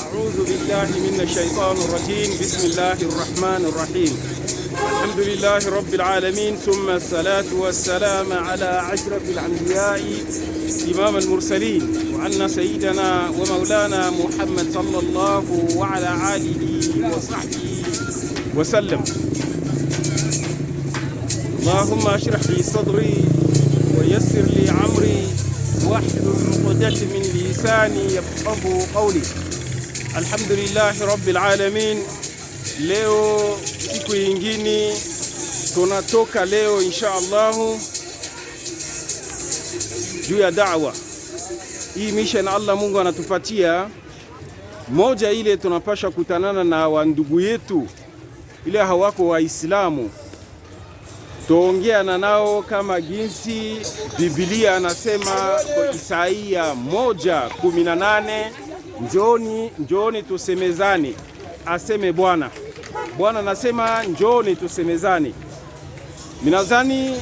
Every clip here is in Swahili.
أعوذ بالله من الشيطان الرجيم. بسم الله الرحمن الرحيم. الحمد لله رب العالمين، ثم الصلاة والسلام على أشرف الأنبياء إمام المرسلين وعنا سيدنا ومولانا محمد صلى الله وعلى آله وصحبه وسلم. اللهم اشرح لي صدري ويسر لي عمري واحلل عقدة من lisani yafqahu qawli. Alhamdulillahi rabbil alamin. Leo siku nyingine tunatoka leo insha Allahu juu ya da'wa hii mission Allah Mungu anatupatia moja, ile tunapasha kutanana na wandugu yetu ile hawako Waislamu, tuongea na nao kama jinsi Biblia anasema kwa Isaia 1:18, njooni tusemezane, aseme Bwana. Bwana anasema njooni tusemezane. Minazani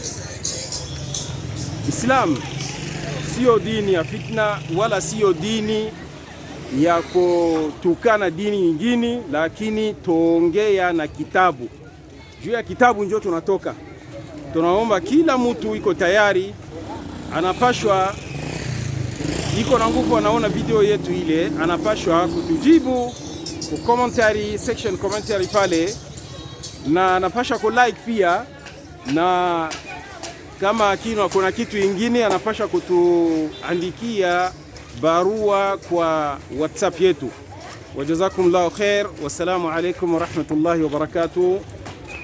Islam sio dini ya fitna wala sio dini ya kutukana dini nyingine, lakini tuongea na kitabu. Juu ya kitabu ndio tunatoka. Tunaomba kila mtu iko tayari, anapashwa iko na nguvu, anaona video yetu ile, anapashwa kutujibu ku commentary section, commentary pale, na anapasha ku like pia, na kama kuna kitu ingine anapasha kutuandikia barua kwa WhatsApp yetu. Wajazakumullahu khair. Wassalamu alaikum warahmatullahi wabarakatuh.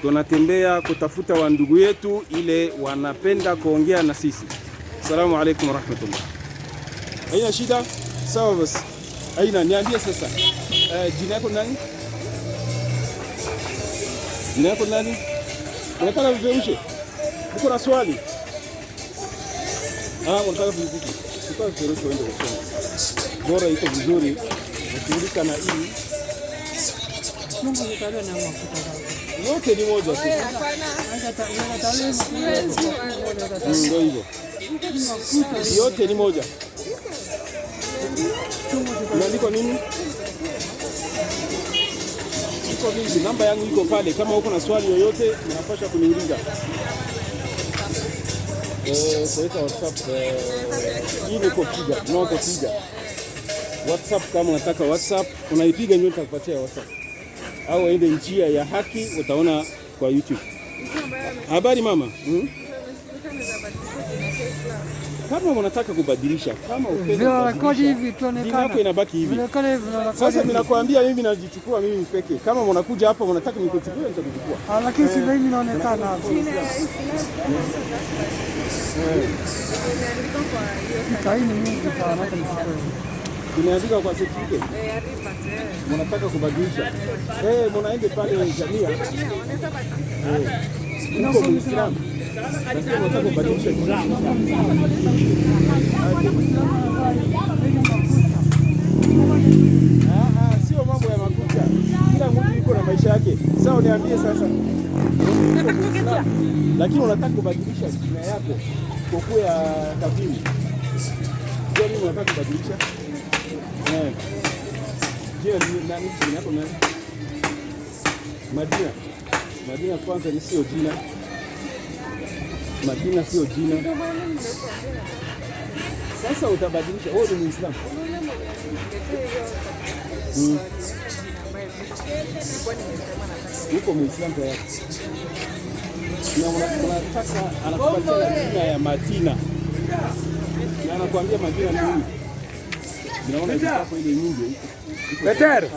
Tunatembea kutafuta wa ndugu yetu ile wanapenda kuongea na sisi. Assalamu alaikum warahmatullah. Haina shida? Sawa basi. Haina, niambie sasa. Jina yako nani? Jina yako nani? Unataka vipeushe? Uko na swali? Unataka viziki. Sikuwa vipeushe uende kusoma. Bora iko vizuri. Ukirika na hii. Mungu nitalio na mafuta. Yote ni moja tu. Ndio hivyo. Yote ni moja. Unaandika nini? Iko vipi? Namba yangu iko pale. Kama uko na swali yoyote unapaswa kuniuliza. Kwa WhatsApp hii ni kupiga. Unaopiga WhatsApp, kama unataka WhatsApp unaipiga nyota kupatia WhatsApp. Au ende njia ya haki, utaona kwa YouTube. Habari mama? Kama unataka kubadilisha, kama upende inabaki hivi. Sasa mimi nakwambia, mimi najichukua mimi peke. Kama unakuja hapa unataka nikuchukue, nitakuchukua. Lakini si mimi naonekana hapo. Kaini mimi sana Tumeandika kwa certificate. Mnataka kubadilisha. Mnaende pale jamii. Uko Muislamu. Lakini unataka kubadilisha Uislamu. Sio mambo ya makucha. Kila mtu yuko na maisha yake. Sasa uniambie sasa. Lakini unataka kubadilisha jina yako kwa kuwa kafiri. Ndio mimi unataka kubadilisha. Jina nani? Jina yako nani? Madina. Madina kwanza ni sio jina. Madina sio jina. Sasa utabadilisha. Wewe ni Muislamu. Uko Muislamu tayari. Na unataka anakupatia jina ya Madina. Na anakuambia Madina ni nini? Naona hapo ile nyingi. Peter.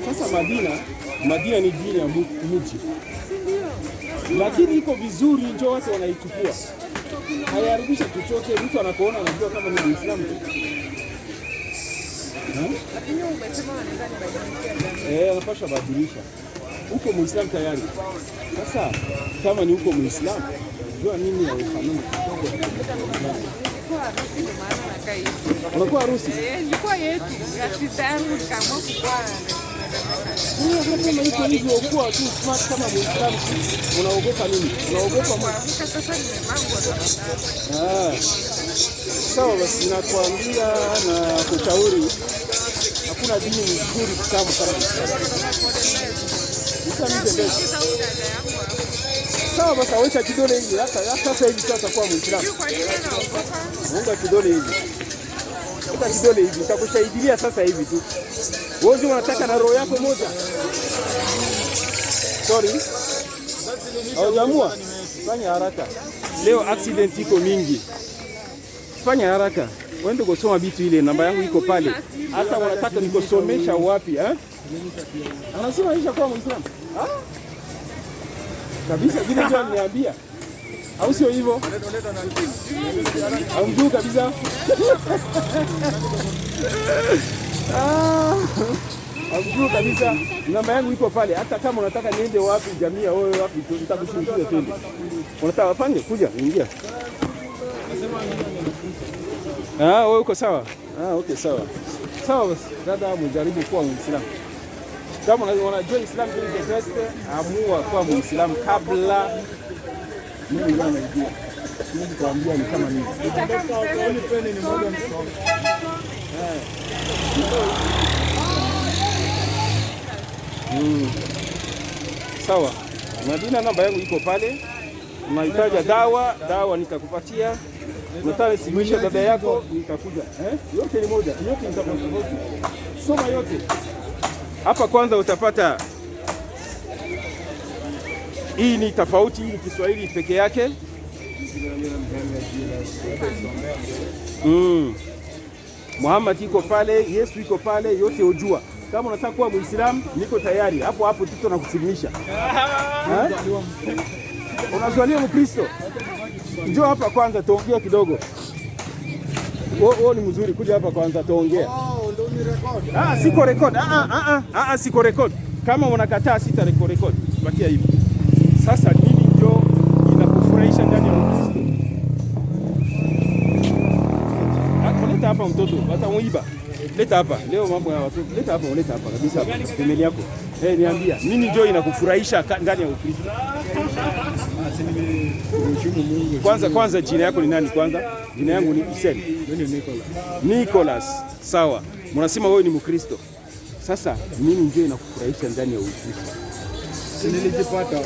Sasa Madina ni jina ya mji. Lakini iko vizuri, njoo watu wanaichukua. Haiharibisha chochote, mtu anakuona anajua kama ni Muislamu. Lakini umesema anaweza anapaswa badilisha. Uko Muislamu tayari. Sasa kama ni uko Muislamu, jua nini ya ufahamu kidogo. Unakuwa harusi? Ilikuwa yetu. Rafiki yangu kama kwa. Kama iko hivyo kuwa tu smart kama Muislamu, unaogopa nini? Unaogopa Sasa ni mambo. Sawa basi, nakwambia na kushauri, hakuna dini nzuri kitabu kama sawa basi, aweka kidole hivi hata sasa hivi sasa kwa Muislamu. Munga kidole hivi. Weka kidole hivi, nitakusaidia sasa hivi tu. Wewe unataka na roho yako moja. Sorry. Haujamua? Fanya haraka. Leo accident iko mingi. Fanya haraka. Wende kusoma vitu ile, namba yangu iko pale. Hata wanataka nikusomesha wapi Anasema aisha kwa Muislamu. Kabisa vile ndio niambia. Au sio hivyo? Hamjui kabisa. Hamjui kabisa. Namba yangu iko pale. Hata kama unataka niende wapi jamii wewe wapi nitakushirikisha twende. Unataka wafanye kuja ingia. Wewe uko sawa? Okay sawa. Sawa basi. Dada mjaribu kuwa Muislamu. Kama unajua Islam is the best, amua kuwa Muislamu kabla mimi ndio najua. Mimi kuambia ni kama nini. Ni moja msongo. Sawa. Madina namba yangu iko pale. Unahitaji dawa nitakupatia. Unataka simisha dada yako nitakuja. Yote ni moja. Yote nitakupatia. Soma yote. Hapa kwanza utapata hii ni tofauti, hii ni Kiswahili peke yake. Muhammad iko pale, Yesu iko pale, yote ujua. Kama unataka kuwa Muislamu, niko tayari. Hapo tuto na kusilimisha. Unazaliwa Mkristo? Njoo hapa kwanza tuongee kidogo. Ni mzuri, kuja hapa kwanza tuongee. Siko record. Siko record. Kama unakataa sita record. Bakia hivi. Sasa nini ndio inakufurahisha ndani ya Ukristo? Leta hapa mtoto, watamuiba. Leta hapa. Leo mambo ya watoto. Leta hapa kabisa. Familia yako. Niambia, nini ndio inakufurahisha ndani ya Ukristo? Kwanza jina yako ni nani kwanza? Jina yangu ni Hussein. Nicholas. Sawa. Mnasema wewe ni Mkristo. Sasa nini ndio inakufurahisha ndani ya Ukristo? Nilijipata.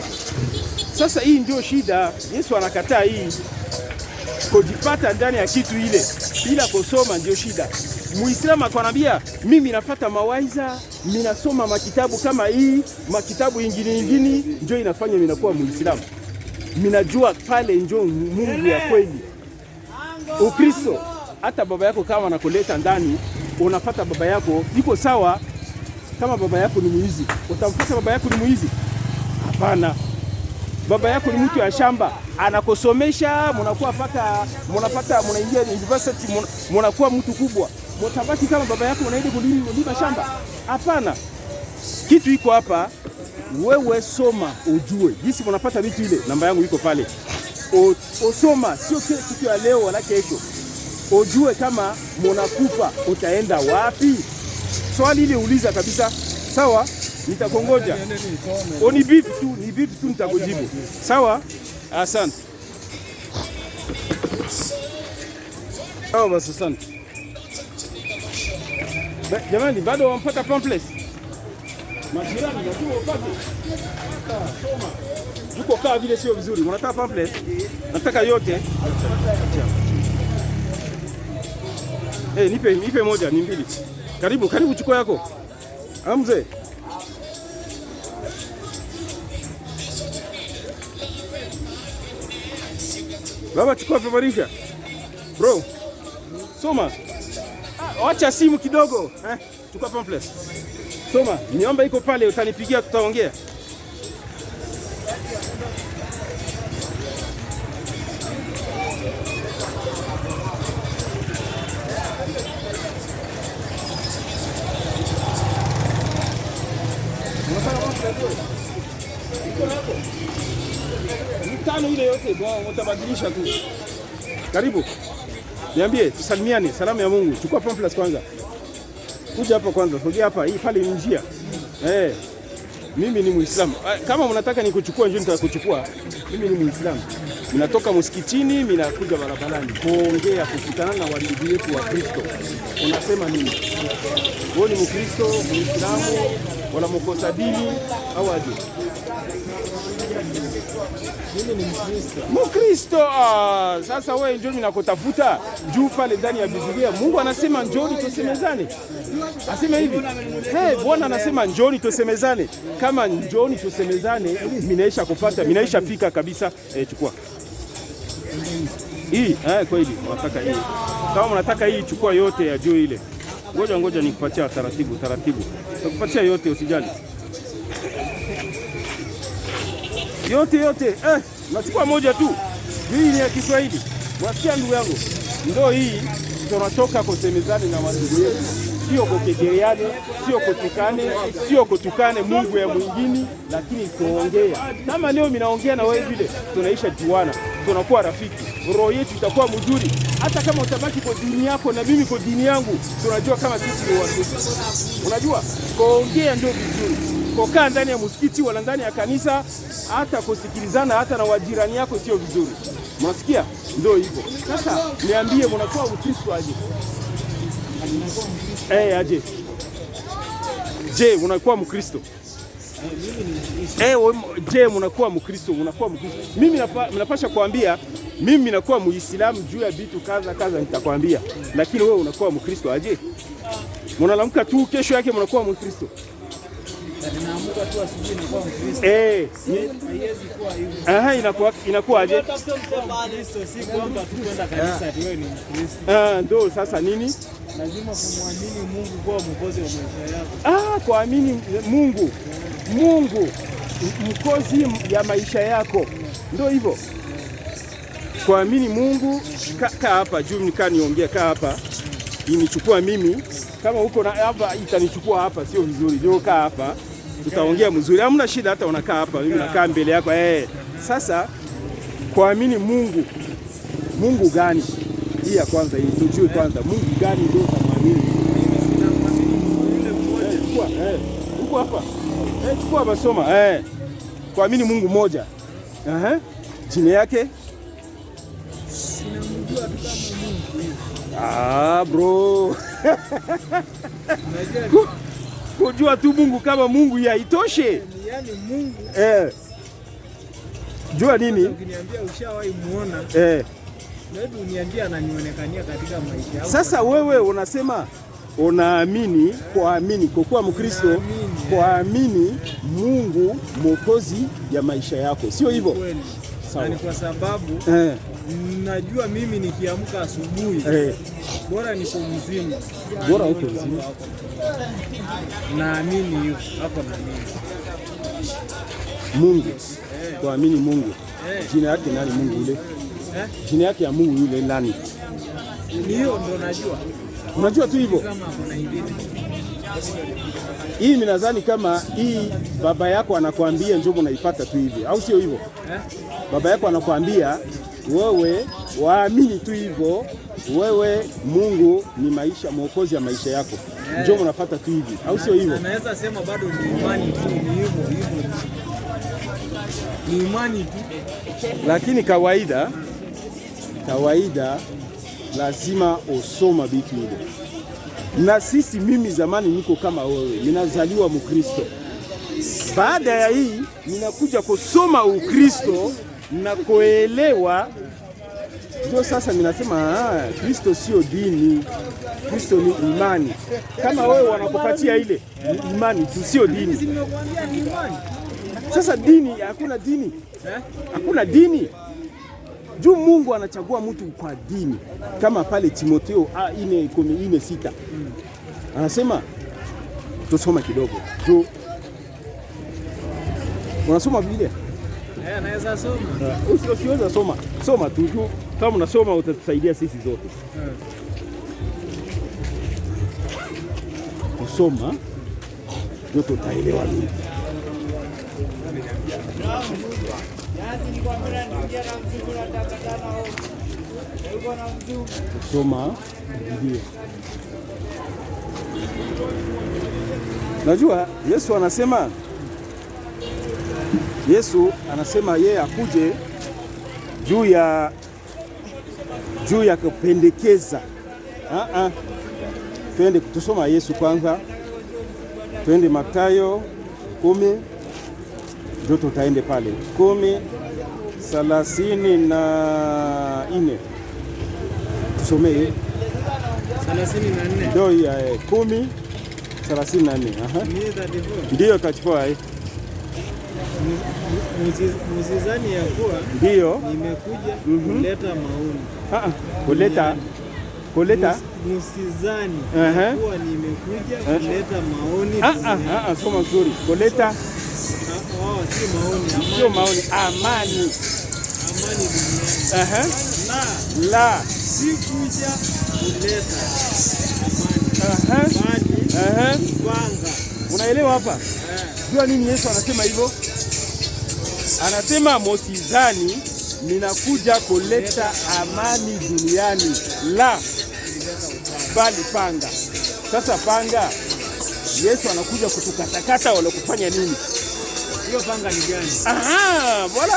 Sasa hii ndio shida. Yesu anakataa hii. Kujipata ndani ya kitu ile bila kusoma ndio shida. Muislamu akwambia mimi napata mawaidha, mimi nasoma makitabu kama hii, makitabu ingine ndio inafanya mimi nakuwa Muislamu. Mimi najua pale ndio Mungu ya kweli. Ukristo hata baba yako kama anakuleta ndani, unapata baba yako iko sawa. Kama baba yako ni mwizi, utamfuata baba yako ni mwizi? Hapana. Baba yako ni mtu wa shamba, anakusomesha, mnaingia university, mnakuwa mtu kubwa. Mtabaki kama baba yako unaenda kulima shamba? Hapana. Kitu iko hapa, wewe soma ujue. Jinsi mnapata vitu ile, namba yangu iko pale. Usoma sio kitu ya leo wala kesho. Ujue kama mnakufa utaenda wapi? Swali ile uliza kabisa. Sawa? Nitakongoja. Ni vipi tu nitakujibu. Sawa? Asante. Sawa basi asante. Jamani bado wampata pamphlets? Majirani ndio upate. Soma. Uko kaa vile sio vizuri. Unataka pamphlets? Nataka yote. Nipe moja, ni mbili. Karibu chukua yako. Mzee. Baba chukua peparisha. Bro. Soma. Acha simu kidogo. Chukua pamphlets. Soma. Niomba iko pale utanipigia tutaongea. Mitano ile yote utabadilisha tu. Karibu. Niambie, tusalimiane, salamu ya Mungu. Chukua pamphlets kwanza. Kuja hapa kwanza, sogea hapa. Hii pale ni njia. Mimi ni Muislamu. Kama mnataka nikuchukua njoo nitakuchukua. Mimi ni Muislamu. minatoka msikitini, minakuja barabarani kuongea, kukutana na wandugu yetu wa Kristo. Unasema nini? Wewe ni Mkristo, Muislamu, wala mkosa dini au aje? Mimi ni Mkristo. Mkristo. Sasa wewe njoo ninakutafuta juu pale ndani ya Biblia. Mungu anasema njoni tusemezane. Asema hivi. Bwana anasema njoni tusemezane. Kama njoni tusemezane, minaisha kupata, minaisha fika kabisa. Chukua. Hii, kweli, unataka hii. Kama unataka hii chukua yote ya juu ile. Ngoja nikupatia taratibu. Nikupatia yote usijali. Yote. Nachukua moja tu. Hii ni ya Kiswahili. Wasikia ndugu yangu. Ndio hii tunatoka kusemezana na wandugu yetu. Sio kukekeleane, sio kutukane, sio kutukane Mungu ya mwingine, lakini tuongea. Kama leo minaongea na wewe vile, tunaisha juana, tunakuwa rafiki. Roho yetu itakuwa mzuri. Hata kama utabaki kwa dini yako na mimi kwa dini yangu, tunajua kama sisi ni watu. Unajua? Kuongea ndio vizuri. Kukaa ndani ya msikiti wala ndani ya kanisa, hata kusikilizana hata na wajirani yako sio vizuri. Mnasikia? Ndio hivyo. Sasa niambie, mnakuwa Mkristo aje? Aje. Je, unakuwa Mkristo? Je, unakuwa Mkristo? Mimi napasha kuambia mimi nakuwa Muislamu juu ya vitu kaza nitakwambia. Lakini wewe unakuwa Mkristo aje? Mnalamka tu kesho yake mnakuwa Mkristo. Ninaamka tu asubuhi nakuwa Mkristo. Haiwezi kuwa hivyo. Inakuwa aje? Mkristo si kwamba tu kwenda kanisa ati wewe ni Mkristo. Ndio sasa nini? Lazima kumwamini Mungu kuwa mwokozi wa maisha yako. Kuamini Mungu mwokozi ya maisha yako. Ndio hivyo. Kuamini Mungu. Kaa hapa juu niongea, kaa hapa. Inichukua mimi. Kama uko na hapa itanichukua hapa, sio vizuri. Ndio kaa hapa. Tutaongea mzuri. Hamna shida hata unakaa hapa. Mimi nakaa mbele yako. Sasa kuamini Mungu. Mungu gani? Hii ya kwanza hii. Tujue kwanza Mungu gani ndio tuamini. Huko hapa. Chukua basoma. Kuamini Mungu moja. Jina yake? Sinamjua tu kama Mungu. Bro. Kujua tu Mungu kama Mungu haitoshe. Yaani Mungu. Jua nini? Ukiniambia ushawahi muona. Hebu uniambie ananionekania katika maisha yangu. Sasa wewe unasema unaamini, kuamini kwa kuwa Mkristo, kuamini Mungu mwokozi ya maisha yako. Sio hivyo? Sawa. Ni kwa sababu najua mimi nikiamka asubuhi bora niko mzima. Bora uko mzima. Naamini hapo na mimi. Mungu. Kuamini Mungu. Jina yake nani Mungu yule? Jina yake ya Mungu yule nani? Hiyo ndo najua. Unajua tu hivyo. Kama kuna ingine. Hii ninadhani kama hii baba yako anakuambia njoo unaifuata tu hivi, au sio hivyo? Baba yako anakuambia wewe waamini tu hivyo, wewe Mungu ni maisha, mwokozi ya maisha yako. Njoo unafuata tu hivi, au sio hivyo? Anaweza sema bado ni imani tu, ni hivyo. Ni imani tu. Lakini kawaida lazima usoma vitu hivyo. Na sisi, mimi zamani niko kama wewe, ninazaliwa Mkristo. Baada ya hii ninakuja kusoma Ukristo na kuelewa, ndio sasa ninasema Kristo sio dini, Kristo ni imani. Kama wewe wanakupatia ile ni imani tu, sio dini. Sasa dini, hakuna dini. Hakuna dini. Juu Mungu anachagua mtu kwa dini. Kama pale Timotheo 4:6. Anasema tusoma kidogo. Juu unasoma Biblia? Anaweza soma. Usiweza soma. Soma tu. Kama unasoma utatusaidia sisi zote. Kusoma ndio tutaelewa nini. Kusoma Biblia. Najua Yesu anasema yeye akuje juu ya kupendekeza. Twende kusoma Yesu kwanza. Twende Mathayo 10, ndio tutaende pale 10:34. Tusomee 34. Ndio ya 10:34. Ndio kachukua Msizani ya kuwa ndio nimekuja kuleta maoni. Kuleta msizani ya kuwa nimekuja kuleta maoni. Soma nzuri. Kuleta si maoni, sio maoni, amani duniani. La sikuja kuleta amani. Panga. Unaelewa hapa? Jua nini Yesu anasema hivyo? Anasema msizani ninakuja kuleta amani duniani, la bali panga. Sasa panga, Yesu anakuja kutukatakata wala kufanya nini? Hiyo panga ni gani? Bwana.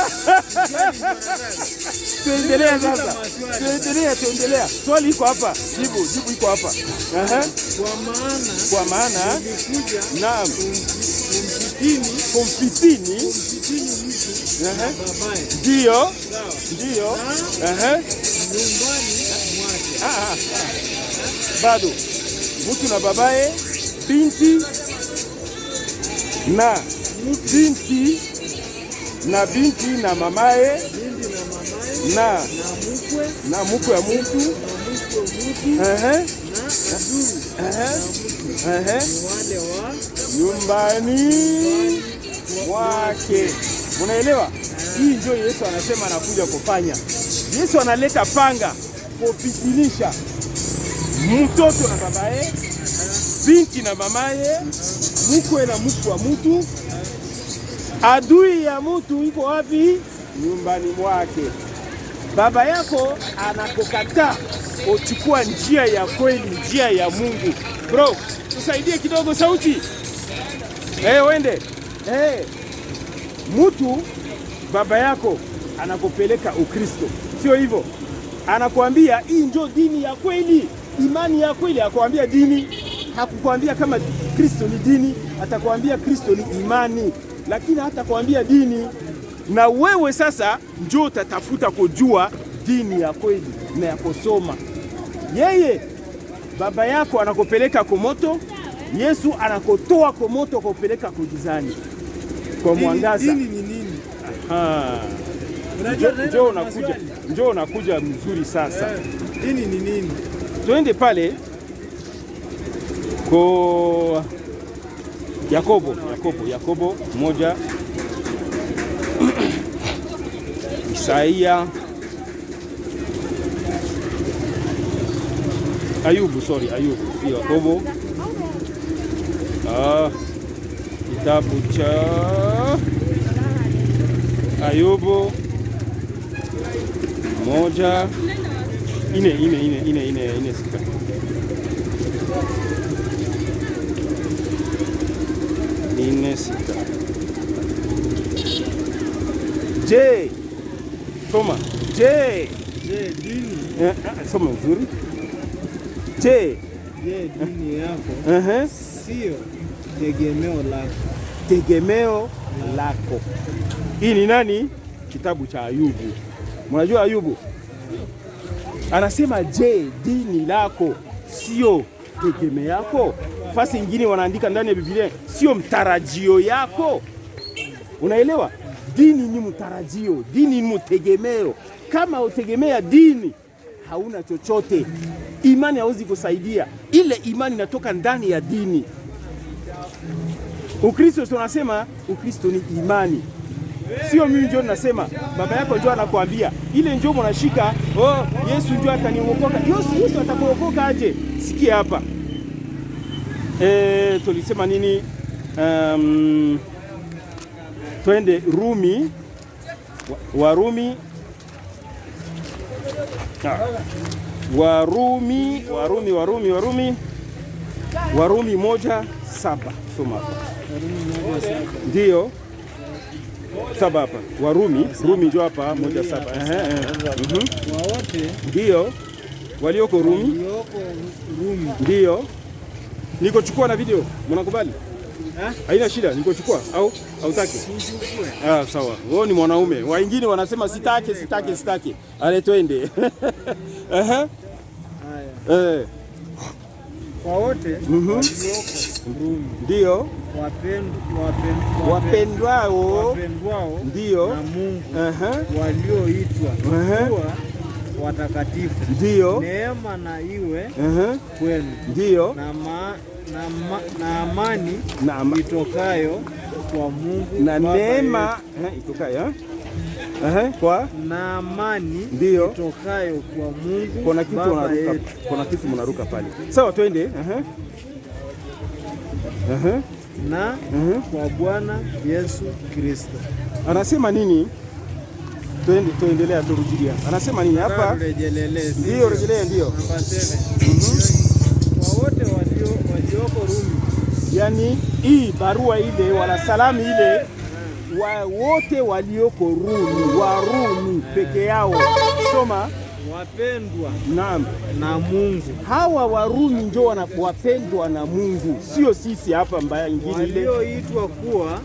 Tuendelea sasa. Tuendelea. Swali iko hapa. Jibu iko hapa. Kwa maana nilikuja naam kumfitini mtu babaye. Ndio. Nyumbani mwake. Bado mtu na babaye, binti na mamaye na mkwe wa mtu nyumbani mwake. Unaelewa? Hii ndio Yesu anasema anakuja kufanya. Yesu analeta panga kupitilisha mtoto na babaye, binti na mamaye, mkwe na mtu wa mtu. Adui ya mtu iko wapi? Nyumbani mwake. Baba yako anakukataa uchukua njia ya kweli, njia ya Mungu. Bro, tusaidie kidogo sauti. Wende. Mtu baba yako anakupeleka Ukristo. Sio hivyo? Anakuambia hii ndio dini ya kweli, imani ya kweli. Akwambia dini, hakukwambia kama Kristo ni dini, atakwambia Kristo ni imani, lakini hata kuambia dini. Na wewe sasa njoo utatafuta kujua dini ya kweli na ya kusoma. Yeye baba yako anakupeleka kwa moto, Yesu anakotoa kwa moto kupeleka kujizani, kwa mwangaza. Dini ni nini? Njoo unakuja mzuri sasa. Dini ni nini? Tuende pale kwa Yakobo 1, Isaia, Ayubu, sio Yakobo. Kitabu cha Ayubu 1, 4 sita. Je, soma. Je, dini. Soma nzuri. Je, dini yako sio tegemeo lako. Hii ni nani? Kitabu cha Ayubu. Mnajua Ayubu anasema, je, dini lako sio tegemeo yako? Fasi nyingine wanaandika ndani ya Biblia, sio mtarajio yako. Unaelewa? Dini ni mtarajio, dini ni mtegemeo. Kama utegemea dini, hauna chochote. Imani hauwezi kusaidia. Ile imani inatoka ndani ya dini. Ukristo tunasema Ukristo ni imani. Sio mimi ndio nasema, baba yako ndio anakuambia. Ile ndio mnashika, Yesu ndio ataniokoka. Yesu atakuokoka aje? Sikia hapa. Tulisema nini? Twende Warumi 1:7. Soma hapa. Ndio. 7 hapa. Warumi, Rumi ndio hapa 1:7. Wote ndio walioko Rumi. Ndio. Nikochukua na video. Mnakubali? Haina shida, nikochukua au hautaki? Sawa. Wewe ni mwanaume. Wengine wanasema sitaki. Ale twende. Kwa wote ndio wapendwao ndio na Mungu walioitwa kuwa watakatifu, ndio neema na iwe kwenu, ndio na amani itokayo kwa Mungu na neema itokayo kwa na amani ndio itokayo kwa Mungu. Kuna kitu unaruka, kuna kitu mnaruka pale. Sawa, twende na kwa Bwana Yesu Kristo. Anasema nini? Tuendelea, turudia. Anasema nini hapa? Ndio, rejelea, ndio. Kwa wote walioko Rumi, yani hii barua ile wala salamu ile wote walioko Rumi, Warumi peke yao. Soma, wapendwa naam na Mungu. Hawa Warumi ndio wapendwa na Mungu, sio sisi hapa mbaya ingine ile walioitwa kuwa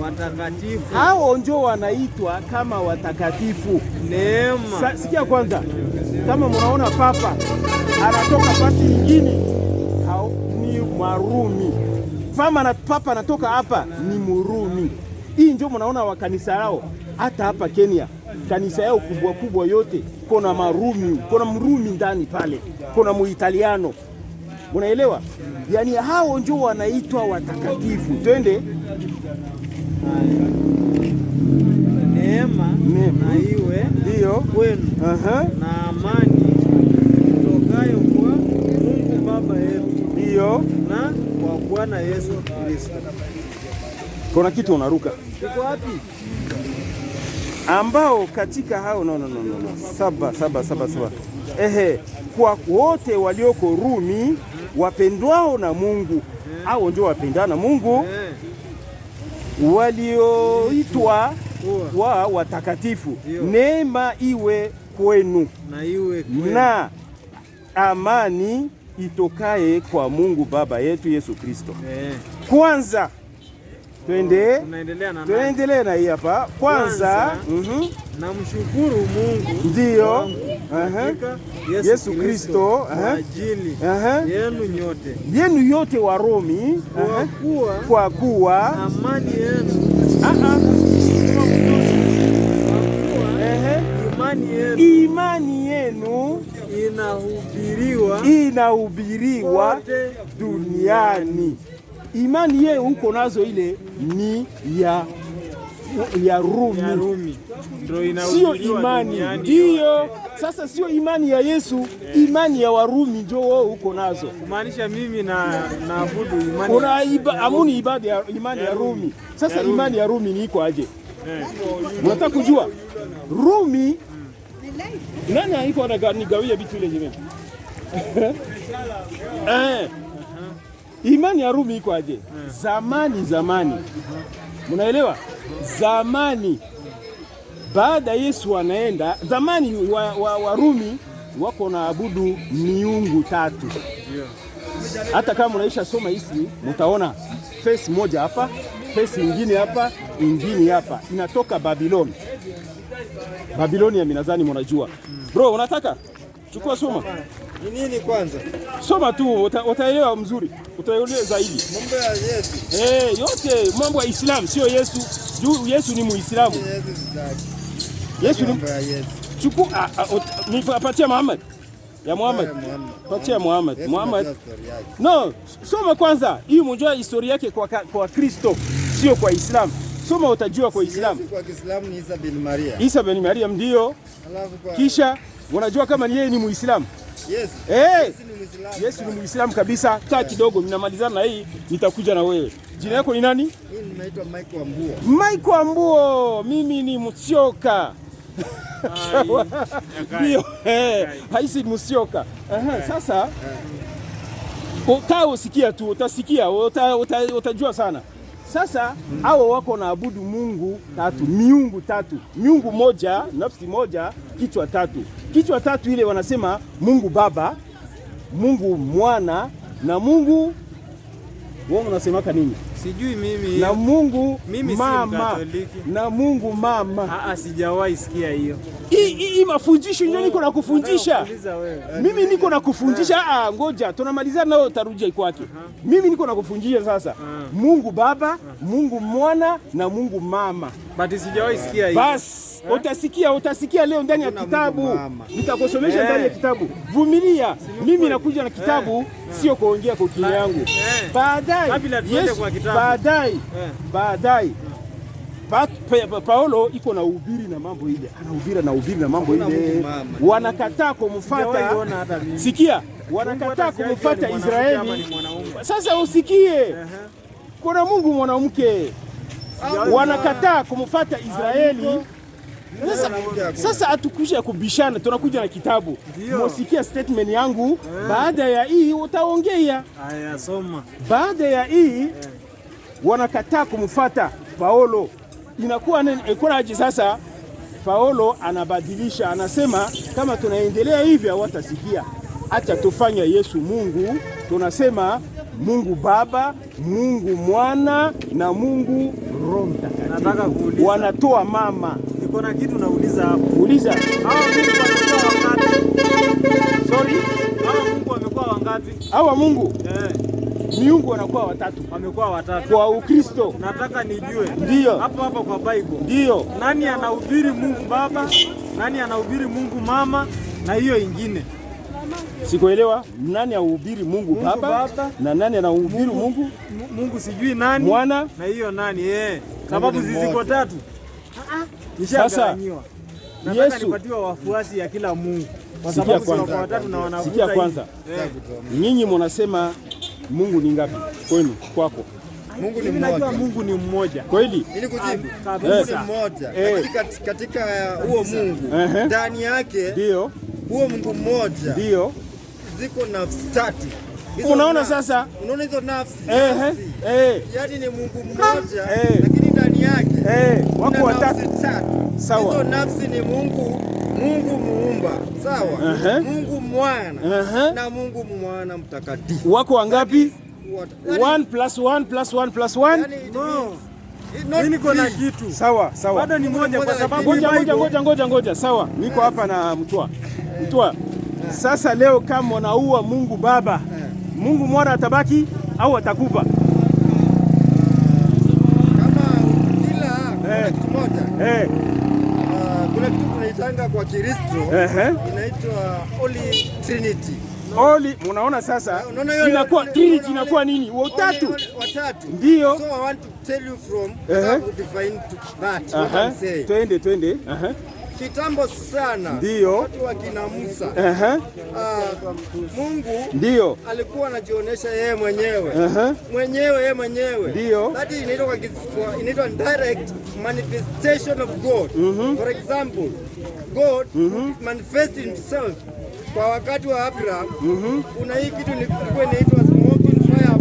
watakatifu. Hao ndio wanaitwa kama watakatifu. Neema. Sikia kwanza, kama mnaona papa anatoka pasi nyingine, hao ni Warumi. Papa anatoka hapa ni Murumi. Hii ndio mnaona wa kanisa yao. Hata hapa Kenya kanisa yao kubwa kubwa yote kuna Marumi, kuna Mrumi ndani pale, kuna Muitaliano. Unaelewa? Yani hao ndio wanaitwa watakatifu. Twende. Neema na iwe ndio kwenu na amani itokayo kwa Mungu Baba yetu ndio na kwa Bwana Yesu Kristo. Kuna kitu unaruka. Iko wapi? Ambao katika hao saba. Kwa wote walioko Rumi wapendwao na Mungu. Hao ndio wapendana na Mungu. Walioitwa wa watakatifu. Neema iwe kwenu na amani itokaye kwa Mungu Baba yetu Yesu Kristo. Kwanza tuendelee na hii hapa. Kwanza namshukuru Mungu ndio Yesu Kristo yenu yote wa Rumi, kwa kuwa amani yenu imani yenu inahubiriwa duniani. Imani yeye uko nazo ile ni ya Rumi. Sio imani ndio. Sasa sio imani ya Yesu, imani ya Warumi ndio wao uko nazo. Kumaanisha mimi naabudu imani amuni ibada ya imani ya Rumi. Sasa imani ya Rumi ni iko aje? Unataka kujua Rumi nani haiko anagawia vitu ile jamani? Imani ya Rumi iko aje? Zamani. Mnaelewa? Zamani baada Yesu anaenda, zamani Warumi wako na abudu miungu 3. Hata kama unaisha soma hizi mtaona face moja hapa, face nyingine hapa, nyingine hapa. Inatoka Babiloni. Babiloni ya minazani mnajua. Bro, unataka? Chukua soma. Ni nini kwanza? Soma tu utaelewa mzuri. Utaelewa zaidi. Mambo ya Yesu. Yote mambo ya Islam sio Yesu. Yesu ni Muislamu. Yesu ni chukua nipatie Muhammad. Ya Muhammad. Patia Muhammad. No, soma kwanza. Hii mjua historia yake kwa Kristo, sio kwa Islam. Soma utajua kwa Islam. Kwa Kiislamu ni Isa bin Maria. Isa bin Maria ndio. Kisha unajua kama ni yeye ni Muislamu. Yes. Yesu ni Muislamu kabisa. Kaa kidogo ninamalizana na hii, nitakuja na wewe. Jina lako ni nani? Mimi naitwa Mike Wambuo. Mike Wambuo, mimi ni Musyoka. Ndio. Haisi Musyoka. Sasa utasikia tu, utajua sana. Sasa hao wako naabudu Mungu tatu, miungu tatu, miungu moja, nafsi moja, kichwa tatu. Kichwa tatu ile wanasema Mungu Baba, Mungu Mwana na Mungu wao unasemaka nini? Sijui mimi. Na Mungu Mama. Na Mungu Mama. Sijawahi sikia hiyo. Hii mafundisho ndio niko na kufundisha. Mimi niko na kufundisha. Ngoja tunamaliza nao utarudia kwake. Mimi niko na kufundisha sasa. Mungu Baba, Mungu Mwana na Mungu Mama. But sijawahi sikia hiyo. Bas, utasikia leo ndani ya kitabu. Nitakusomesha ndani ya kitabu. Vumilia. Mimi nakuja na kitabu, sio kuongea kwa akili yangu. Baadaye Paulo iko na uhubiri na mambo ile. Anahubiri na mambo ile. Wanakataa kumfuata. Sikia, wanakataa kumfuata Israeli. Sasa usikie. Kuna Mungu mwanamke. Wanakataa kumfuata Israeli. Sasa hatukuja kubishana, tunakuja na kitabu. Msikia statement yangu. Baada ya hii utaongea. Haya, soma. Baada ya hii wanakataa kumfuata Paulo. Inakuwa nini? Ikonaje sasa? Paulo anabadilisha, anasema kama tunaendelea hivi hawatasikia. Acha tufanye Yesu Mungu. Tunasema Mungu Baba, Mungu Mwana na Mungu Roho Mtakatifu. Nataka kuuliza. Wanatoa mama. Niko na kitu nauliza hapo. Uliza. Hao Mungu wamekuwa wangapi? Sorry? Hao Mungu wamekuwa wangapi? Hawa Mungu? Miungu wanakuwa watatu. Wamekuwa watatu. Kwa Ukristo. Nataka nijue. Ndio. Hapo kwa Bible. Ndio. Nani anahubiri Mungu Baba? Nani anahubiri Mungu Mama? Na hiyo ingine. Sikuelewa. Nani anahubiri Mungu Baba? Na nani anahubiri Mungu sijui nani? Mwana? Na hiyo nani? Sababu ziko tatu. Sasa nataka nipatiwe wafuasi ya kila Mungu. Kwa sababu sio kwa watatu na wanavuta. Sikia kwanza. Nyinyi mnasema Mungu ni ngapi kwenu kwako? Mungu ni mmoja. Mungu ni mmoja. Kweli? Ili kujibu. Mungu ni mmoja. Katika huo Mungu ndani yake ndio huo Mungu mmoja. Ndio. Ziko nafsi tatu. Unaona sasa? Unaona hizo nafsi? Yaani ni Mungu mmoja lakini ndani yake wako watatu. Sawa. Hizo nafsi ni Mungu muumba. Sawa? Mungu Mwana na Mungu Mwana Mtakatifu. Wako wangapi? 1 + 1 + 1 + 1? Mimi niko na kitu. Sawa. Bado ni moja kwa sababu ngoja. Sawa. Niko hapa na Mtwa. Sasa leo kama unaua Mungu Baba, Mungu Mwana atabaki au atakufa? Kama kila kitu moja. Kuna kitu tunaitanga kwa Kristo inaitwa Holy Trinity. Unaona sasa inakuwa Trinity inakuwa nini? Watatu. Ndio. So I want to tell you from how to define that. What I'm saying. Twende. Kitambo sana. Ndio. Watu wa kina Musa. Mungu ndio alikuwa anajionyesha yeye mwenyewe. Yeye mwenyewe. Ndio. That inaitwa direct manifestation of God. For example, God manifest himself kwa wakati wa Abraham. Kuna hii kitu ilikuwa inaitwa smoking fireball.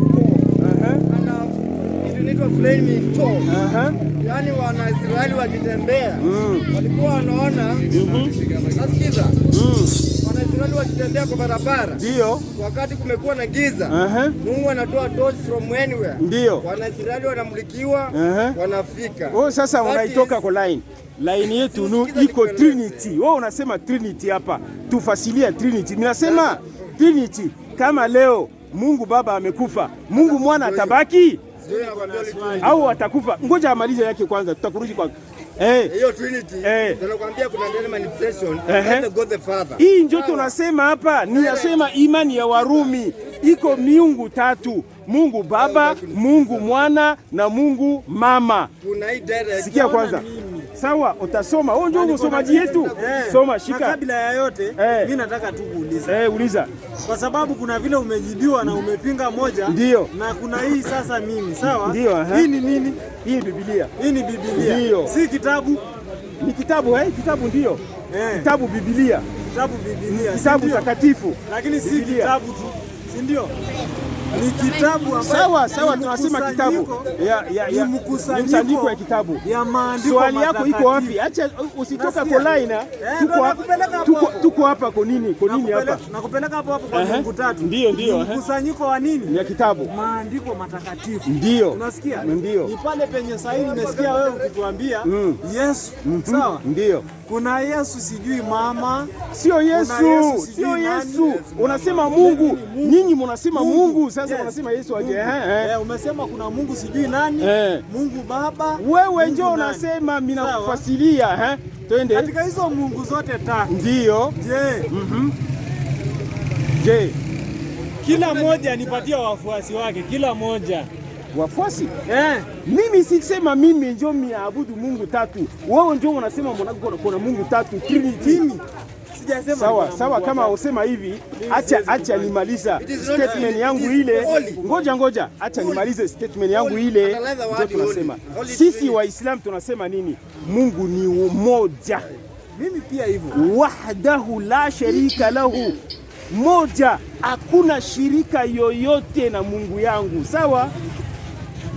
Inaitwa flaming torch. Yaani Wanaisraeli wakitembea walikuwa wanaona nasikiza Wanaisraeli wakitembea kwa barabara ndio wakati kumekuwa na giza Mungu anatoa torch from anywhere ndio Wanaisraeli wanamulikiwa wanafika. Sasa unaitoka kwa line yetu iko Trinity. Wewe unasema Trinity hapa. Tufasilia Trinity. Ninasema Trinity kama leo Mungu Baba amekufa, Mungu Mwana atabaki au atakufa? Ngoja amalize yake kwanza, tutakurudi kwa hiyo Trinity. Tunakwambia kuna ndani manifestation of God the Father. Hii ndio tunasema hapa, ninasema imani ya Warumi iko miungu tatu, Mungu Baba, Mungu Mwana na Mungu Mama. Kuna hii direct. Sikia kwanza. Sawa, utasoma. Wewe ndio msomaji yetu. Soma, shika. Kabla ya yote, mimi nataka tu kuuliza. Uliza. Kwa sababu kuna vile umejibiwa na umepinga moja. Ndio. Na kuna hii sasa mimi, sawa? Ndio, hii ni nini? Hii Biblia. Hii ni Biblia. Ndio. Si kitabu. Ni kitabu, kitabu ndio. Kitabu Biblia. Kitabu Biblia. Kitabu takatifu. Lakini si kitabu tu. Si ndio? Ni kitabu ambacho sawa tunasema kitabu ya mkusanyiko ya kitabu. Swali yako iko wapi? Acha usitoka kwa line. Tuko hapa kwa nini? Kwa nini hapa? Nakupeleka hapo kwa Mungu tatu. Ndio. Mkusanyiko wa nini? Ya kitabu. Maandiko matakatifu. Ndio. Unasikia? Ndio. Ni pale penye sahihi nimesikia wewe ukituambia Yesu. Sawa? Ndio. Kuna Yesu sijui mama. Sio Yesu. Sio Yesu. Unasema Mungu. Nyinyi mnasema Mungu. Sasa unasema Yesu aje. Umesema kuna Mungu sijui nani? Mungu Baba. Wewe njoo unasema mimi nakufasilia. Twende. Katika hizo Mungu zote tatu. Ndio. Je, kila moja nipatia wafuasi wake, kila moja. Wafuasi? Mimi sisema mimi njoo miabudu Mungu tatu. Wewe njoo unasema kuna Mungu tatu, Trinity. Sijasema. Sawa kama usema hivi, acha nimaliza statement yangu ile. Ngoja, acha nimalize statement yangu ile. Ndio tunasema. Sisi Waislamu tunasema nini? Mungu ni mmoja. Mimi pia hivyo. Wahdahu la sharika lahu. Moja, hakuna shirika yoyote na Mungu yangu. Sawa?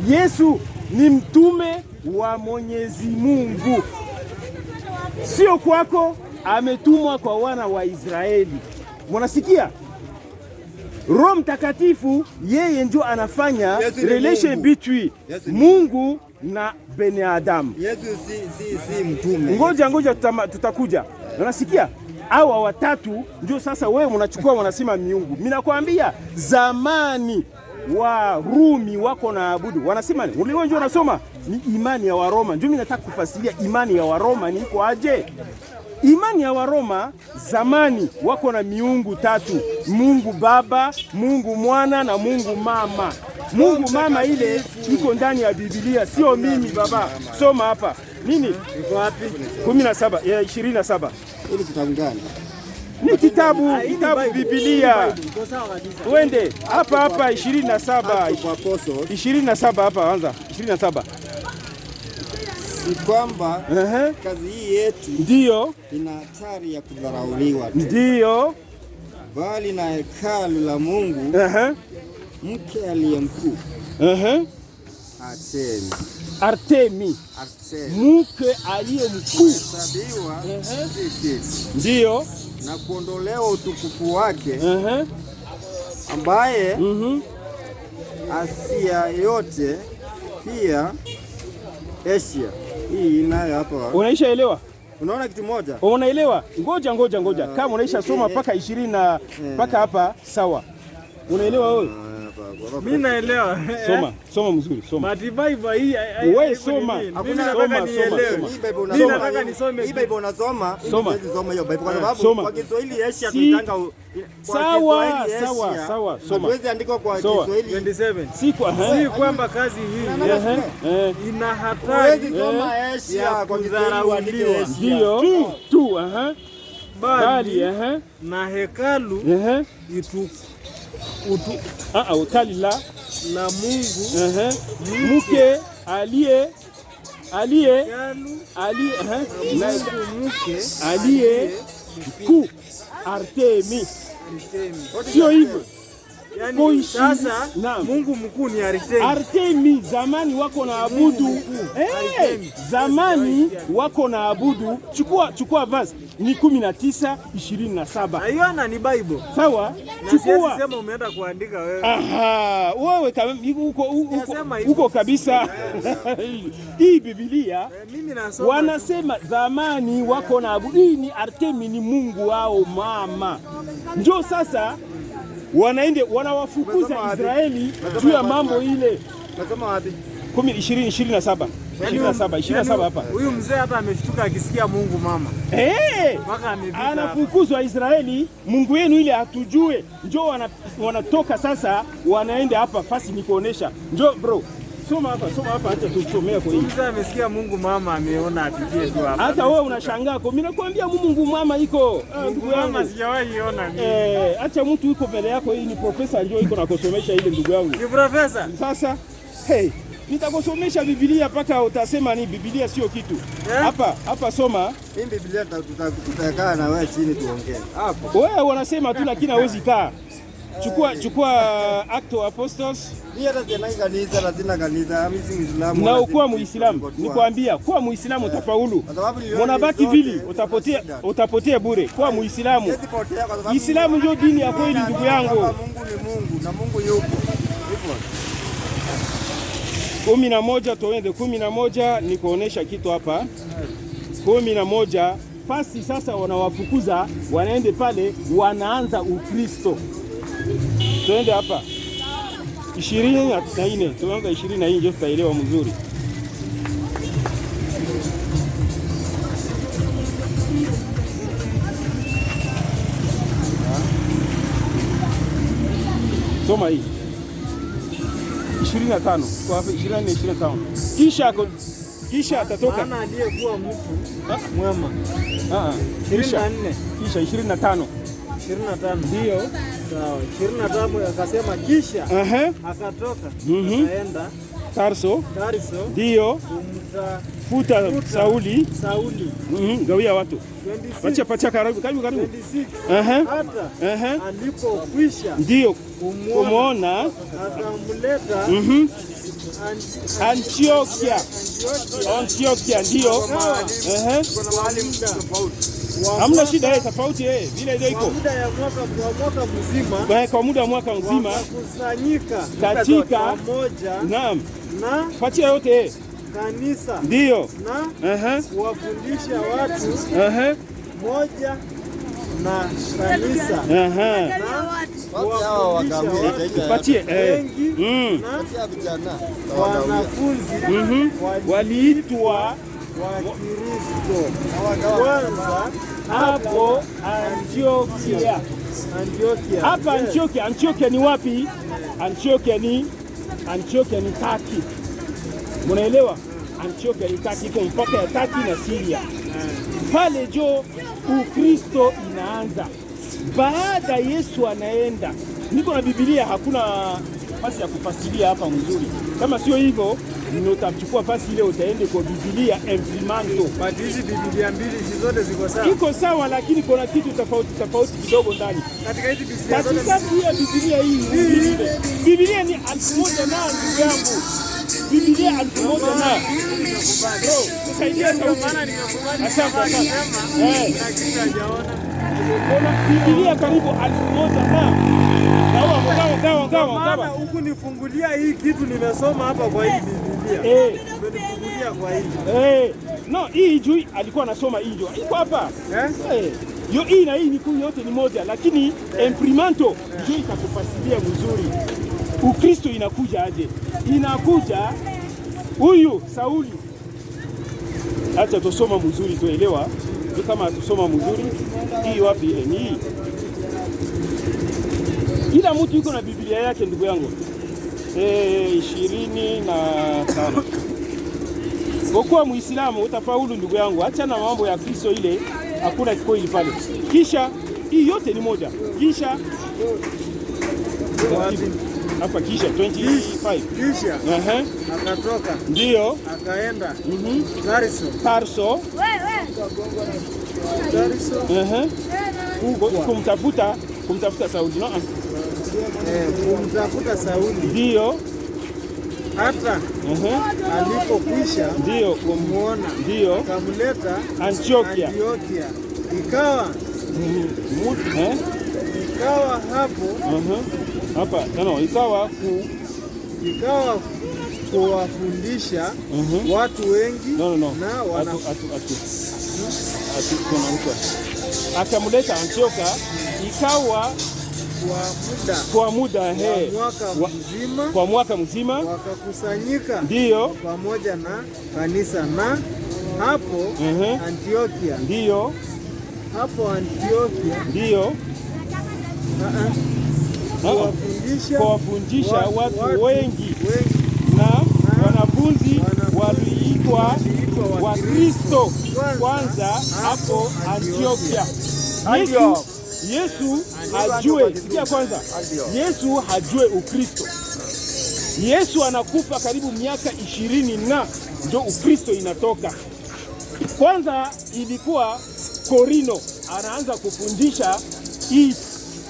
Yesu ni mtume wa Mwenyezi Mungu. Sio kwako, ametumwa kwa wana wa Israeli. Mnasikia? Roho Mtakatifu yeye ndio anafanya relation between Mungu na binadamu. Yesu si mtume. Ngoja tutakuja. Unasikia? Hawa watatu ndio sasa wewe mnachukua wanasema miungu. Mimi nakwambia zamani wa Rumi wako na abudu. Wanasema nini? Wewe ndio unasoma ni imani ya Waroma. Ndio mimi nataka kufasiria imani ya Waroma ni iko aje? Imani ya Waroma zamani wako na miungu tatu. Mungu Baba, Mungu Mwana na Mungu Mama. Mungu Mama ile iko ndani ya Biblia, sio mimi baba. Soma hapa. Nini? Iko wapi? 17 ya 27. Ili kitabu gani? Ni kitabu Biblia. Twende hapa 27. 27 hapa anza 27. Si kwamba kazi hii yetu ndio ina hatari ya kudharauliwa. Ndio. Bali na hekalu la Mungu mke aliye mkuu. Artemi. Mke aliye mkuu. Ndio. Na kuondolewa utukufu wake ambaye Asia yote pia Asia. Hii nayo hapa. Unaisha elewa? Unaona kitu moja? Unaelewa? Ngoja. Kama unaisha soma paka 20 na paka hapa sawa. Unaelewa wewe? Mimi naelewa. Soma mzuri, soma. Matibaiba hii wewe soma. Hakuna nataka nielewe. Mimi nataka nisome. Hii Bible unasoma, siwezi soma hiyo Bible kwa sababu kwa Kiswahili Asia tuitanga sawa. Soma. Haiwezi andikwa kwa Kiswahili 27. Si kwamba kazi hii ina hatari. Huwezi soma Asia kwa Kiswahili andike Asia. Ndio. Tu bali na hekalu utali la Mungu mke aliye mkuu Artemi. Sio hivyo. Yani sasa Mungu mkuu ni Artemi. Zamani wako na abudu. Zamani wako na abudu. Chukua verse ni 19:27. Hiyo ni Bible. Sawa? Chukua. Sema umeenda kuandika wewe. Wewe uko kabisa. Hii Biblia mimi nasoma. Wanasema zamani wako na abudu. Hii ni Artemi, ni Mungu wao mama. Njoo sasa wanawafukuza Israeli juu ya mambo ile. Nasoma wapi? 27 hapa. Huyu mzee hata ameshtuka akisikia Mungu mama. Anafukuzwa Israeli, Mungu yenu ile hatujue. Njoo wanatoka sasa, wanaenda hapa fasi nikuonesha. Njoo bro. Soma hapa acha tusomea kwa hii. Mzee amesikia Mungu mama ameona apitie tu hapa. Hata wewe unashangaa kwa mimi nakwambia Mungu mama iko. Ndugu yangu sijawahi ona mimi. Acha mtu yuko mbele yako, hii ni profesa njoo iko na kusomesha ile ndugu yangu. Ni profesa. Sasa nitakusomesha Biblia mpaka utasema ni Biblia sio kitu. Hapa soma. Hii Biblia tutakaa na wewe chini tuongee. Hapo. Wewe wanasema tu lakini hawezi kaa. chukua Acts of Apostles. Na ukuwa Muislamu, nikwambia kuwa Muislamu utafaulu. Unabaki vili utapotea bure. Kuwa Muislamu. Islamu ndio dini ya kweli ndugu yangu. Mungu ni Mungu na Mungu yupo. 11 tuende 11 ni kuonesha kitu hapa. 11 fasi sasa wanawafukuza wanaende pale wanaanza Ukristo. Tuende hapa 24 tunaanza 24 ndio tutaelewa mzuri. Soma hii 25 kwa hapa 25. Kisha atatoka maana aliyekuwa mtu mwema. Kisha 25. Ndio. Sawa. 25 akasema kisha akatoka akaenda Tarso. Ndio. Kumtafuta Sauli. Gawia watu. Pacha karibu. 26. Hata alipokwisha ndio kumwona akamleta Antiokia ndio. Hamna shida tofauti vile ndio iko. Kwa muda wa mwaka mzima kusanyika katika pamoja na patia yote kanisa ndio na kuwafundisha watu moja na kanisa patie wanafunzi waliitwa Wakristo kwanza hapo Antiokia. Hapa Antiokia ni wapi? Antiokia ni Turkey. Munaelewa? Antiokia ni Turkey, iko mpaka ya Turkey na Syria. Pale jo Ukristo inaanza. Baada Yesu anaenda. Niko na Biblia, hakuna fasi ya kufasiria hapa mzuri. Kama sio hivyo, utachukua fasi ile utaende kwa Biblia imprimanto. Hizi Biblia mbili zote ziko sawa. Iko sawa lakini kuna kitu tofauti kidogo ndani. Katika hizi Biblia zote ya Biblia hii. Biblia ni 1000 na ndugu yangu. Biblia 1000 na. Bro, kusaidia maana nimekubali. Asante. Lakini hajaona. Kuna Biblia karibu 1000 na. Gawa. Huku nifungulia hii kitu nimesoma hapa kwa hii Biblia. Umenifungulia kwa hii. No, hii juu alikuwa anasoma hii juu. Iko hapa. Yo hii na hii ni kuu yote ni moja lakini imprimanto juu itakufasilia vizuri. Ukristo inakuja aje? Inakuja huyu Sauli. Acha tusoma mzuri tuelewa. Kama tusoma mzuri hii wapi ile ni hii. Kila mtu yuko na Biblia yake ndugu yangu. 25. Kwa Muislamu utafaulu ndugu yangu. Acha na mambo ya Kristo ile, hakuna kikoili pale. Kisha hii yote ni moja. Kisha hapa kisha 25. Kisha akatoka. Ndio. Akaenda. Tarso. Kumtafuta Sauli, no? Kumtafuta Sauli. Ndio. Hata alipokwisha ndio kumuona ndio akamleta Antiokia. Ikawa hapo hapa ikawa kuwafundisha watu wengi na akamleta Antiokia ikawa kwa mwaka mzima wakakusanyika ndio pamoja na kanisa na hapo Antiokia ndio kuwafundisha watu wengi na wanafunzi waliitwa Wakristo kwanza hapo Antiokia. Yesu hajue, sikia kwanza, Yesu hajue Ukristo. Yesu anakufa karibu miaka 20 na ndio Ukristo inatoka. Kwanza ilikuwa Korino, anaanza kufundisha hii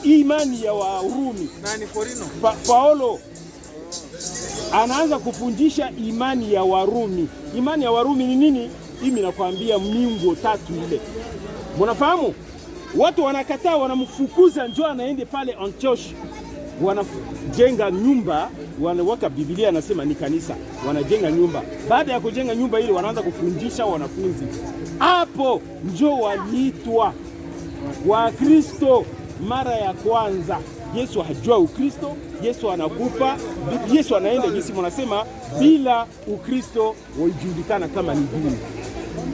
imani ya Warumi. Nani Korino? Paulo anaanza kufundisha imani ya Warumi. Imani ya Warumi ni nini? Mimi nakwambia miungu tatu ile. Mnafahamu? Watu wanakataa, wanamfukuza, njoo anaende pale Antioch. Wanajenga nyumba, wanaweka Biblia anasema ni kanisa. Wanajenga nyumba. Baada ya kujenga nyumba ile wanaanza kufundisha wanafunzi. Hapo njoo waliitwa Wakristo mara ya kwanza. Yesu hajua Ukristo, Yesu anakufa, Yesu anaenda jinsi mnasema bila Ukristo wajulikana kama ni dini.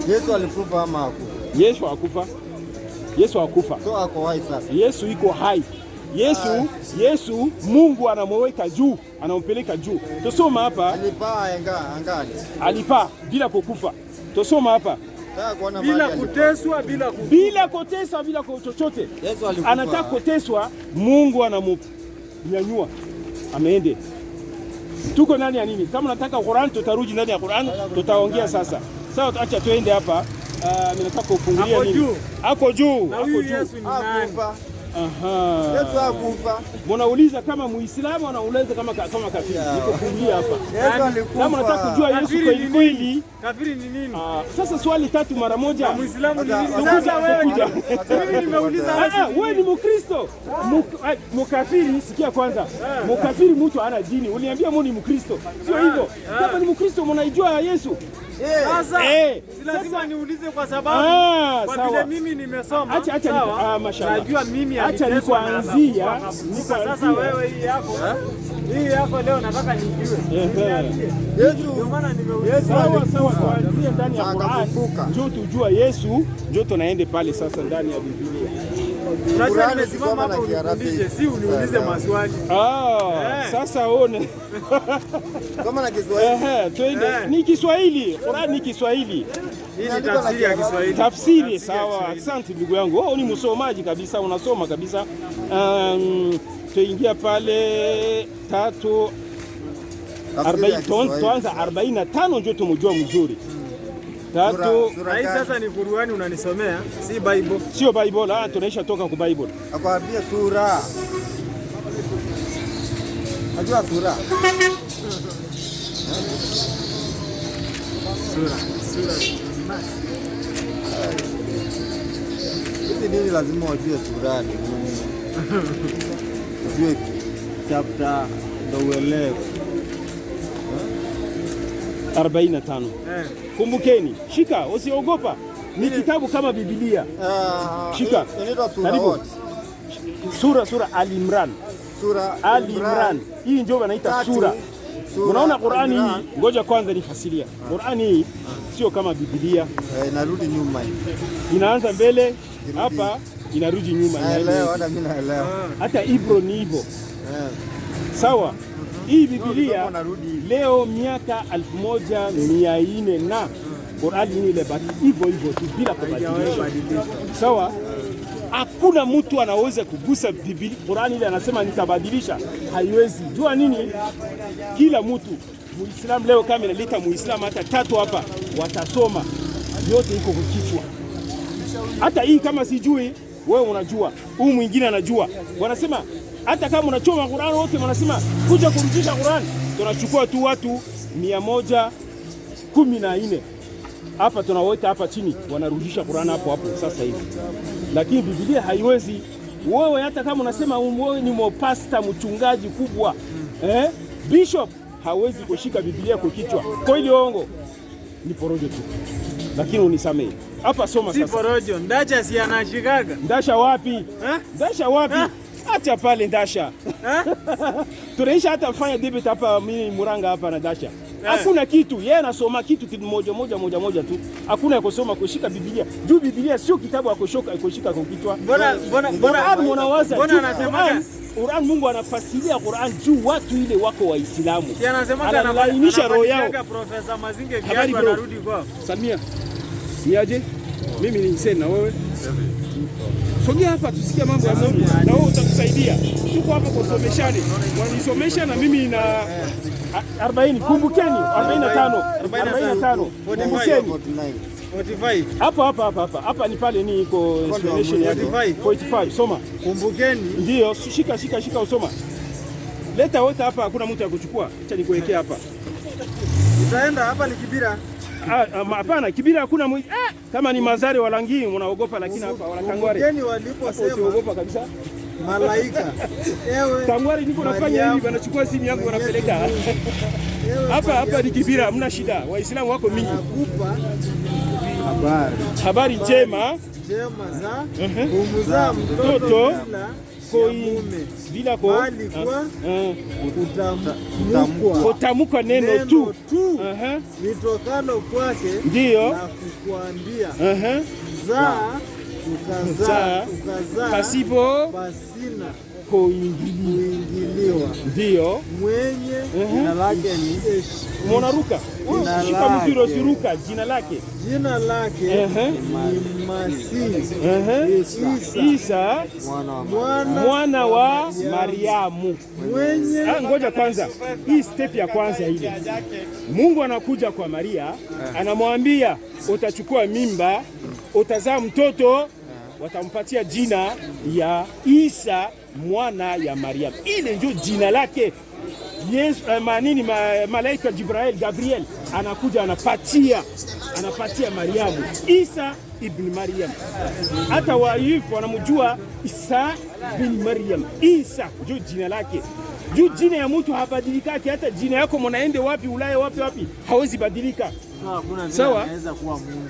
Yesu alikufa ama hakufa? Yesu hakufa. Yesu hakufa. So ako hai sasa. Yesu iko hai. Yesu Mungu anamweka juu, anampeleka juu. Tusoma hapa. Alipaa angani. Alipaa bila kukufa. Tusoma hapa. Bila kuteswa, bila kuteswa, bila chochote. Anataka kuteswa, Mungu anamnyanyua. Ameende. Tuko ndani ya nini? Kama nataka Qur'an tutarudi ndani ya Qur'an, tutaongea sasa. Sawa, acha tuende hapa. Ninataka kufungulia nini? Ako juu. Na huyu Yesu ni nani? Aha. Yesu hakufa. Mnauliza kama Muislamu, anauliza kama kafiri. Nikufungulia hapa. Yesu alikufa. Kama nataka kujua Yesu kweli, kafiri ni nini? Sasa swali tatu mara moja. Muislamu ni nini? Sasa wewe mimi nimeuliza wewe ni Mkristo. Mkafiri, sikia kwanza. Mkafiri mtu ana dini. Uniambia mimi ni Mkristo. Sio hivyo. Kama ni Mkristo mnaijua Yesu. Sasa lazima niulize kwa sababu kwa vile mimi nimesoma. Acha najua mimi acha nikuanzia. Sasa wewe hii yako leo nataka nijue. Yesu ndio maana nimeuliza. Sawa, tuanzie ndani ya Qur'an. Njoo tujua Yesu, njoo tunaende pale sasa ndani ya Biblia. Unajua nimesimama hapa unifundishe, si uniulize maswali. Sasa one. Kama na Kiswahili. Twende. Ni Kiswahili. Qur'an ni Kiswahili. Hii ni tafsiri ya Kiswahili. Tafsiri, sawa. Asante ndugu yangu. Wewe ni msomaji kabisa, unasoma kabisa. Tuingia pale 3:40, tuanza 45 ndio tumjua mzuri. 3. Hii sasa ni Qur'ani unanisomea, si Bible. Sio Bible, tunaisha toka kwa Bible. Akwambia sura. Ajua sura. Hizi nini lazima wajue sura ni nini? Ujue chapter ndio uelewe. 45. Kumbukeni, shika, usiogopa. Ni kitabu kama Biblia. Shika. Karibu. Sura Al-Imran. Sura Al-Imran. Hii ndio wanaita sura. Unaona Qur'ani hii, ngoja kwanza nifasiria. Qur'ani hii sio kama Biblia. Inarudi nyuma hii. Inaanza mbele, hapa inarudi nyuma. Naelewa, hata mimi naelewa. Hata Ibro ni hivyo. Sawa. Hii Biblia leo miaka 1400 na Qur'ani ni ile baki hivyo tu bila kubadilisha. Sawa? Hakuna mtu anaweza kugusa Biblia. Qur'ani ile anasema nitabadilisha, haiwezi. Jua nini? Kila mtu Muislamu leo kama inaleta Muislamu hata 3 hapa watasoma, yote iko kichwa. Hata hii kama sijui, wewe unajua, huyu mwingine anajua. Wanasema hata kama unachoma Qur'an wote wanasema kuja kurudisha Qur'an. Tunachukua tu watu 114 hapa tunaweka hapa chini, wanarudisha Qur'an hapo sasa hivi. Lakini Biblia haiwezi. Wewe hata kama unasema wewe ni mpasta mchungaji kubwa, bishop, hawezi kushika Biblia kwa kichwa. Kwa ile ongo ni porojo tu. Lakini unisamehe. Hapa soma sasa. Si porojo, ndacha si anashikaga. Ndasha wapi? Ndasha wapi? Acha pale Ndasha. Tunaisha hata fanya debate hapa mimi Muranga hapa na Ndasha. Hakuna kitu. Yeye anasoma kitu moja tu. Hakuna kusoma kushika Biblia. Juu Biblia sio kitabu ya kushika kwa kichwa. Mbona anasema Qur'an, Mungu anafasiria Qur'an juu watu ile wako Waislamu. Si anasema analainisha roho yao. Profesa Mazinge viatu anarudi kwao. Salimia. Niaje? Mimi ni Hussein na wewe. Sogea hapa tusikie mambo ya sauti na wewe utatusaidia. Tuko hapa kusomeshana. Wanisomesha na mimi na 40. Kumbukeni 45. Kumbukeni. Hapa ni pale ni iko explanation ya 45. Soma. Kumbukeni. Ndio, shika usoma. Leta wote hapa, hakuna mtu ya kuchukua. Acha nikuwekea hapa. Utaenda hapa ni Kibira. Hapana, Kibira hakuna kama ni Mazare Walangi unaogopa, lakini hapa wala Kangware. Kumbukeni waliposema usiogopa kabisa. Malaika. Ewe Kangware niko nafanya hivi, wanachukua simu yangu wanapeleka. Hapa ni Kibira, hamna shida. Waislamu wako mingi. Nakupa habari njema za kumzaa mtoto bila kutamka neno tu litokalo kwake, ndio na kukuambia ukazaa pasipo pasina kuingiliwa, ndio mwenye jina lake ni Mwanaruka. Shika mzuri usiruka. Jina lake ni Masihi Isa mwana wa Mariamu. Ngoja kwanza, hii step ya kwanza ile. Mungu anakuja kwa Maria, anamwambia utachukua mimba, utazaa mtoto, watampatia jina ya Isa mwana ya Mariamu. Ile ndio jina lake. Yesu malaika Jibril Gabriel anakuja anapatia Mariamu Isa ibn Maryam. Hata waifu wanamjua Isa ibn Maryam. Isa ndio jina lake. Juu jina ya mtu habadilikaki. Hata jina yako mnaende wapi, Ulaya wapi hawezi badilika. Sawa? Anaweza kuwa Mungu.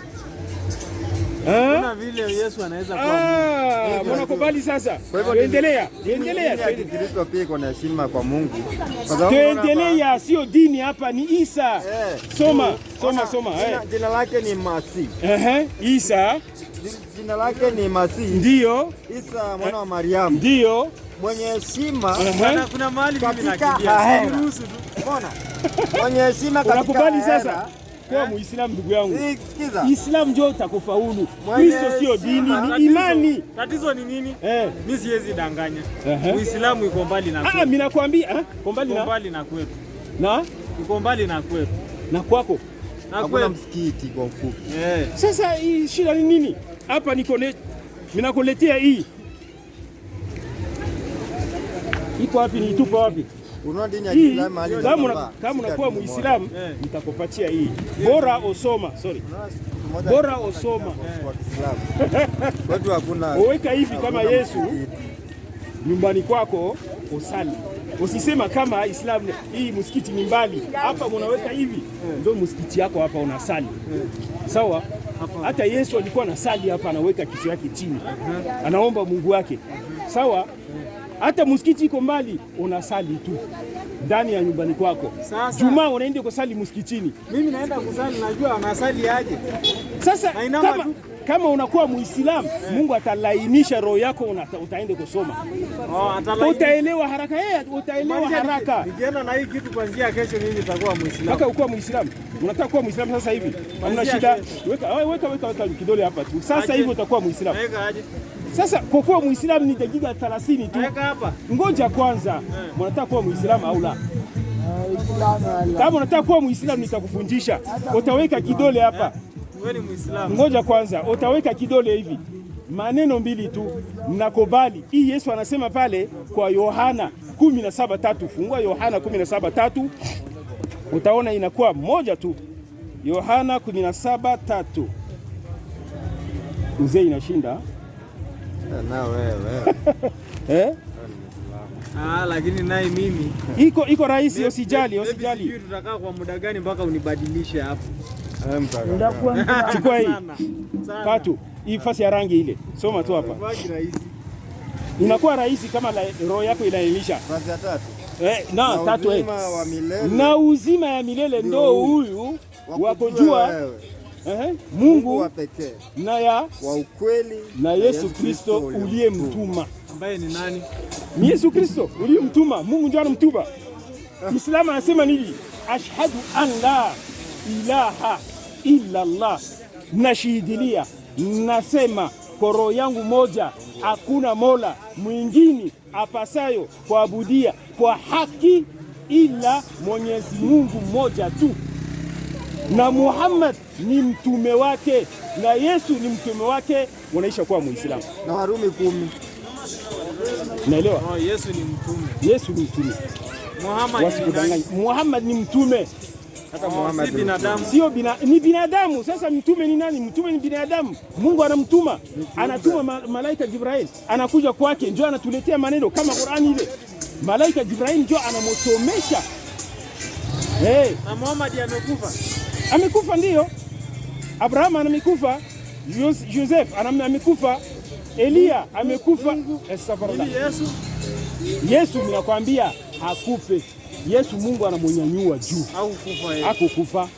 Kuna vile Yesu anaweza kuwa Mungu. Mnakubali sasa? Endelea. Kristo pia iko na heshima kwa Mungu. Tuendelea, sio dini hapa, ni Isa. Soma. Jina lake ni Masihi. Isa. Jina lake ni Masihi. Ndio. Isa mwana wa Mariamu. Ndio. Mwenye heshima. Kuna mahali mimi nakimbia. Ruhusu tu. Mbona? Mwenye heshima katika. Unakubali sasa? Kwa Muislamu ndugu yangu. Islam ndio utakufaulu. Kristo sio dini, ni imani. Tatizo ni nini? Mimi siwezi danganya. Muislamu iko mbali na kwetu. Mimi nakwambia, mbali na kwetu. Na? Iko mbali na kwetu. Na kwako? Hakuna msikiti kwa ufupi. Sasa hii shida ni nini? Hapa mimi nakuletea hii. Iko wapi, ni tupo wapi? Kama unakuwa Muislamu nitakupatia hii. Bora osoma. Watu hakuna. Uweka hivi kama Yesu nyumbani kwako usali. Usisema kama Islamu hii msikiti ni mbali. Hapa unaweka hivi ndio msikiti yako hapa unasali. Sawa? Hata Yesu alikuwa anasali hapa, anaweka kichwa yake chini. Anaomba Mungu wake. Sawa? Hata msikiti iko mbali, unasali tu ndani ya nyumbani kwako. Jumaa unaenda kusali msikitini. Mimi naenda kusali, najua anasali aje. Sasa kama unakuwa Muislamu, Mungu atalainisha roho yako, utaenda kusoma. Utaelewa haraka. Utaelewa haraka. Nikienda na hii kitu kuanzia kesho mimi nitakuwa Muislamu. Mpaka ukuwa Muislamu. Unataka kuwa Muislamu sasa hivi. Hamna shida. Weka kidole hapa tu. Sasa hivi utakuwa Muislamu. Weka aje. Sasa kwa kuwa Muislamu ni dakika 30 tu. Weka hapa. Ngoja kwanza. Unataka kuwa Muislamu au la? Kama unataka kuwa Muislamu nitakufundisha. Utaweka kidole hapa. Wewe ni Muislamu. Ngoja kwanza, utaweka kidole hivi. Maneno mbili tu. Nakubali. Hii Yesu anasema pale kwa Yohana 17:3. Fungua Yohana 17:3. Utaona inakuwa moja tu. Yohana 17:3. Uzee inashinda. Na wewe. Lakini naye mimi iko rahisi, usijali. Tutakaa kwa muda gani mpaka unibadilishe hapo? Chukua hii. Tatu. Hii fasi ya rangi ile. Soma tu hapa. Inakuwa rahisi kama roho yako inaelimisha. Fasi ya 3. Tatu na uzima ya milele ndo huyu wa kujua Mungu wa pekee na ya wa ukweli na Yesu Kristo uliyemtuma. Ambaye ni nani? Ni Yesu Kristo uliyemtuma. Mungu ndiye anamtuma. Muislamu anasema nini? Ashhadu an la ilaha illa Allah. Nashihidilia, nasema kwa roho yangu moja, hakuna mola mwingine apasayo kuabudia kwa haki ila Mwenyezi Mungu mmoja tu. na Muhammad ni mtume wake na Yesu ni mtume wake, wanaisha kuwa Muislamu. Na Warumi 10. Naelewa? Oh, Yesu ni mtume. Yesu ni mtume. Muhammad ni mtume. Hata Muhammad si binadamu. Sio ni binadamu. Sasa mtume ni nani? Mtume ni binadamu. Mungu anamtuma. Anatuma malaika Jibril. Anakuja kwake njoo anatuletea maneno kama Qur'ani ile. Malaika Jibril njoo anamsomesha. Na Muhammad amekufa. Amekufa ndio. Abraham amekufa. Joseph amekufa. Elia amekufa. Yesu ninakwambia hakufe. Yesu Mungu anamnyanyua juu. Hakukufa.